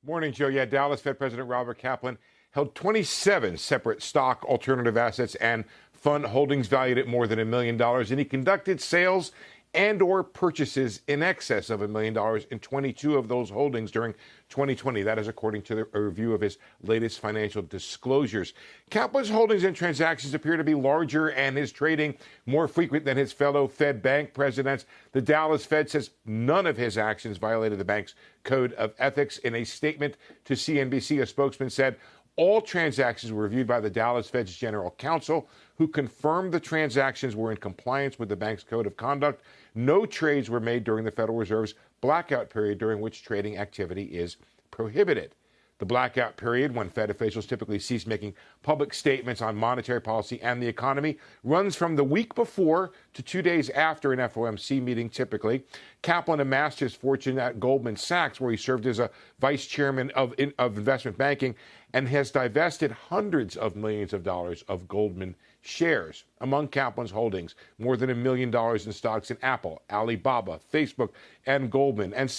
Morning, Joe. Yeah, Dallas Fed President Robert Kaplan held 27 separate stock, alternative assets, and fund holdings valued at more than $1 million, and he conducted sales and/or purchases in excess of $1 million in 22 of those holdings during 2020. That is according to a review of his latest financial disclosures. Kaplan's holdings and transactions appear to be larger and his trading more frequent than his fellow Fed bank presidents. The Dallas Fed says none of his actions violated the bank's code of ethics. In a statement to CNBC, a spokesman said all transactions were reviewed by the Dallas Fed's general counsel, who confirmed the transactions were in compliance with the bank's code of conduct. No trades were made during the Federal Reserve's blackout period, during which trading activity is prohibited. The blackout period, when Fed officials typically cease making public statements on monetary policy and the economy, runs from the week before to 2 days after an FOMC meeting, typically. Kaplan amassed his fortune at Goldman Sachs, where he served as a vice chairman of investment banking, and has divested hundreds of millions of dollars of Goldman shares. Among Kaplan's holdings, more than $1 million in stocks in Apple, Alibaba, Facebook, and Goldman, and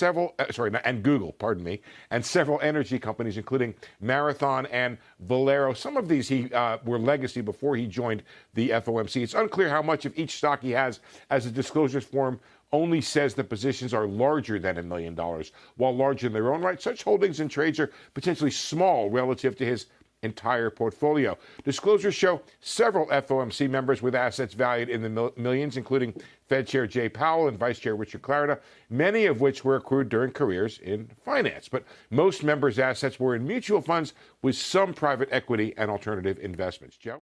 Google, and several energy companies, including Marathon and Valero. Some of these were legacy before he joined the FOMC. It's unclear how much of each stock he has, as the disclosures form only says the positions are larger than $1 million. While large in their own right, such holdings and trades are potentially small relative to his entire portfolio. Disclosures show several FOMC members with assets valued in the millions, including Fed Chair Jay Powell and Vice Chair Richard Clarida, many of which were accrued during careers in finance. But most members' assets were in mutual funds with some private equity and alternative investments. Joe?